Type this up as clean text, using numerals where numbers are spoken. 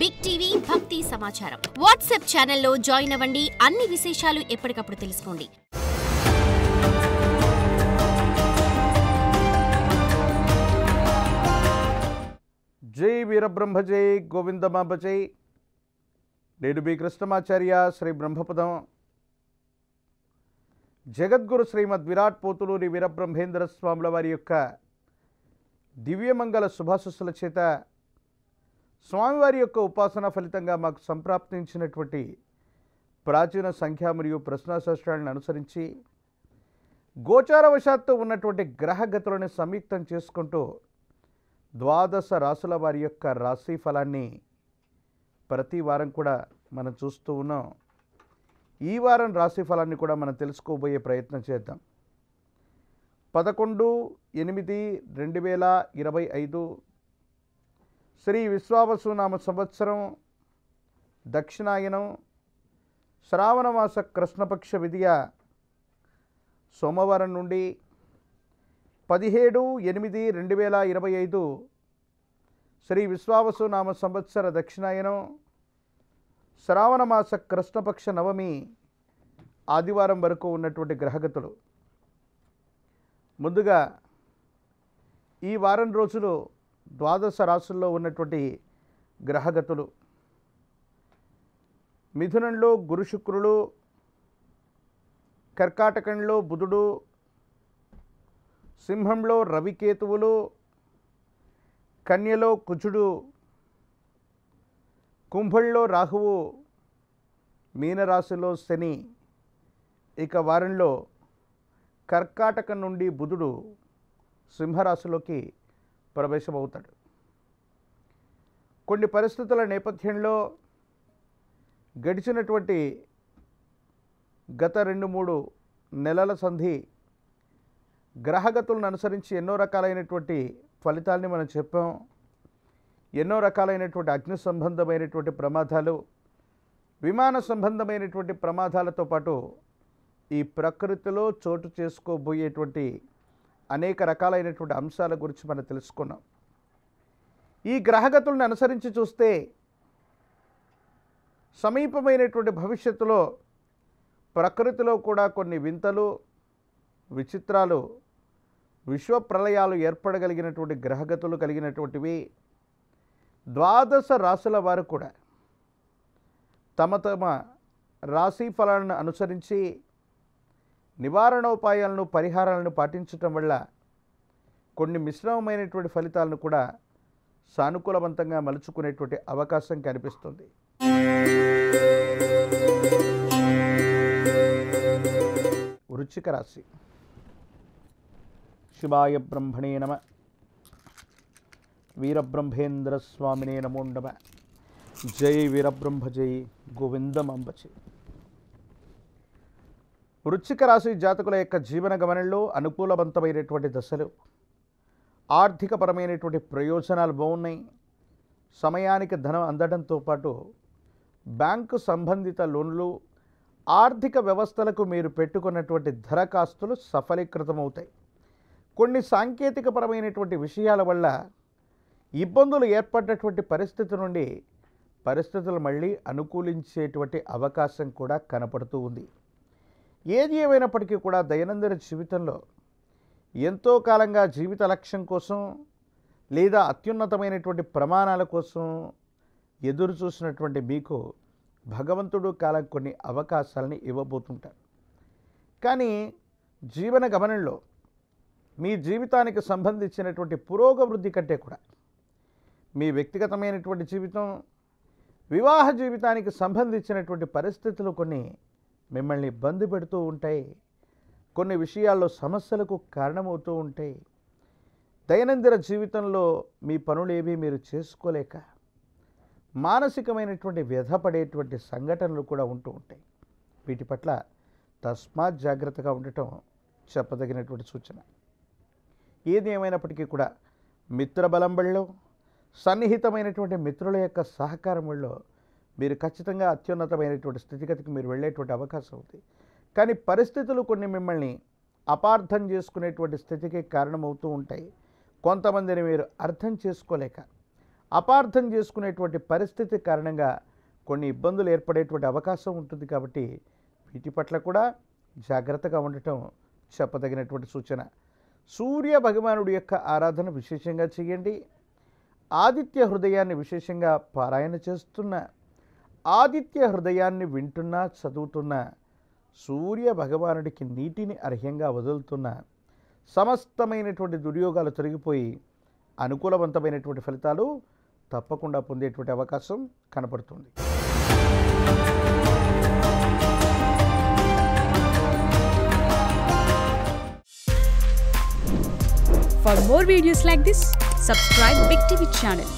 Big TV భక్తి సమాచారం WhatsApp ఛానల్లో జాయిన్ అవ్వండి. అన్ని విశేషాలు ఎప్పటికప్పుడు తెలుసుకోండి. జై వీరబ్రహ్మ జై గోవిందమాంబ జై. నేడు బి కృష్ణమాచార్య శ్రీ బ్రహ్మపదం జగద్గురు శ్రీమద్ విరాట్ పోతులూరి వీరబ్రహ్మేంద్ర స్వాముల వారి యొక్క దివ్యమంగళ శుభాశస్సుల చేత స్వామివారి యొక్క ఉపాసన ఫలితంగా మాకు సంప్రాప్తించినటువంటి ప్రాచీన సంఖ్య మరియు ప్రశ్నాశాస్త్రాలను అనుసరించి గోచారవశాత్తు ఉన్నటువంటి గ్రహగతులను సంయుక్తం చేసుకుంటూ ద్వాదశ రాసుల వారి యొక్క రాశి ఫలాన్ని ప్రతి వారం కూడా మనం చూస్తూ ఉన్నాం. ఈ వారం రాశి ఫలాన్ని కూడా మనం తెలుసుకోబోయే ప్రయత్నం చేద్దాం. 11/8/2025 శ్రీ విశ్వావసునామ సంవత్సరం దక్షిణాయనం శ్రావణమాస కృష్ణపక్ష విధియ సోమవారం నుండి 17/8/2025 శ్రీ విశ్వావసునామ సంవత్సర దక్షిణాయనం శ్రావణమాస కృష్ణపక్ష నవమి ఆదివారం వరకు ఉన్నటువంటి గ్రహగతులు. ముందుగా ఈ వారం రోజులు ద్వాదశ రాశుల్లో ఉన్నటువంటి గ్రహగతులు. మిథునంలో గురు శుక్రులు, కర్కాటకంలో బుధుడు, సింహంలో రవికేతువులు, కన్యలో కుజుడు, కుంభంలో రాహువు, మీనరాశిలో శని. ఇక వారంలో కర్కాటకం నుండి బుధుడు సింహరాశిలోకి ప్రవేశమవుతాడు. కొన్ని పరిస్థితుల నేపథ్యంలో గడిచినటువంటి గత 2-3 నెలల సంధి గ్రహగతులను అనుసరించి ఎన్నో రకాలైనటువంటి ఫలితాలని మనం చెప్పాం. ఎన్నో రకాలైనటువంటి అగ్ని సంబంధమైనటువంటి ప్రమాదాలు, విమాన సంబంధమైనటువంటి ప్రమాదాలతో పాటు ఈ ప్రకృతిలో చోటు చేసుకోబోయేటువంటి అనేక రకాలైనటువంటి అంశాల గురించి మనం తెలుసుకున్నాం. ఈ గ్రహగతులను అనుసరించి చూస్తే సమీపమైనటువంటి భవిష్యత్తులో ప్రకృతిలో కూడా కొన్ని వింతలు, విచిత్రాలు, విశ్వ ప్రళయాలు ఏర్పడగలిగినటువంటి గ్రహగతులు కలిగినటువంటివి. ద్వాదశ రాశుల వారు కూడా తమ తమ రాశి ఫలాలను అనుసరించి నివారణోపాయాలను, పరిహారాలను పాటించటం వల్ల కొన్ని మిశ్రమమైనటువంటి ఫలితాలను కూడా సానుకూలవంతంగా మలుచుకునేటువంటి అవకాశం కనిపిస్తుంది. వృశ్చిక రాశి. శివాయ బ్రహ్మణే నమ. వీరబ్రహ్మేంద్ర స్వామినే నమో నమ. జై వీరబ్రహ్మ జై గోవిందమాంబ జై. వృశ్చిక రాశి జాతకుల యొక్క జీవన గమనంలో అనుకూలవంతమైనటువంటి దశలు, ఆర్థికపరమైనటువంటి ప్రయోజనాలు బాగున్నాయి. సమయానికి ధనం అందడంతో పాటు బ్యాంకు సంబంధిత లోన్లు, ఆర్థిక వ్యవస్థలకు మీరు పెట్టుకున్నటువంటి దరఖాస్తులు సఫలీకృతమవుతాయి. కొన్ని సాంకేతికపరమైనటువంటి విషయాల వల్ల ఇబ్బందులు ఏర్పడినటువంటి పరిస్థితి నుండి పరిస్థితులు మళ్ళీ అనుకూలించేటువంటి అవకాశం కూడా కనపడుతూ ఉంది. ఏది ఏమైనప్పటికీ కూడా దైనందిన జీవితంలో ఎంతో కాలంగా జీవిత లక్ష్యం కోసం లేదా అత్యున్నతమైనటువంటి ప్రమాణాల కోసం ఎదురు చూసినటువంటి మీకు భగవంతుడు కాలం కొన్ని అవకాశాలని ఇవ్వబోతుంటారు. కానీ జీవన గమనంలో మీ జీవితానికి సంబంధించినటువంటి పురోగవృద్ధి కంటే కూడా మీ వ్యక్తిగతమైనటువంటి జీవితం, వివాహ జీవితానికి సంబంధించినటువంటి పరిస్థితులు కొన్ని మిమ్మల్ని ఇబ్బంది పెడుతూ ఉంటాయి. కొన్ని విషయాల్లో సమస్యలకు కారణమవుతూ ఉంటాయి. దైనందిన జీవితంలో మీ పనులేవి మీరు చేసుకోలేక మానసికమైనటువంటి వ్యధపడేటువంటి సంఘటనలు కూడా ఉంటూ ఉంటాయి. వీటి పట్ల తస్మాత్ జాగ్రత్తగా ఉండటం చెప్పదగినటువంటి సూచన. ఏది ఏమైనప్పటికీ కూడా మిత్రబలం వల్ల, సన్నిహితమైనటువంటి మిత్రుల యొక్క సహకారం వల్ల మీరు ఖచ్చితంగా అత్యున్నతమైనటువంటి స్థితిగతికి మీరు వెళ్ళేటువంటి అవకాశం ఉంది. కానీ పరిస్థితులు కొన్ని మిమ్మల్ని అపార్థం చేసుకునేటువంటి స్థితికి కారణమవుతూ ఉంటాయి. కొంతమందిని మీరు అర్థం చేసుకోలేక అపార్థం చేసుకునేటువంటి పరిస్థితి కారణంగా కొన్ని ఇబ్బందులు ఏర్పడేటువంటి అవకాశం ఉంటుంది. కాబట్టి వీటి పట్ల కూడా జాగ్రత్తగా ఉండటం చెప్పదగినటువంటి సూచన. సూర్య భగవానుడి యొక్క ఆరాధన విశేషంగా చేయండి. ఆదిత్య హృదయాన్ని విశేషంగా పారాయణ చేస్తున్న, ఆదిత్య హృదయాన్ని వింటున్నా చదువుతున్న, సూర్య భగవానుడికి నీటిని అర్హ్యంగా వదులుతున్న సమస్తమైనటువంటి దుర్యోగాలు తొలగిపోయి అనుకూలవంతమైనటువంటి ఫలితాలు తప్పకుండా పొందేటువంటి అవకాశం కనపడుతుంది. For more videos like this, subscribe Big TV channel.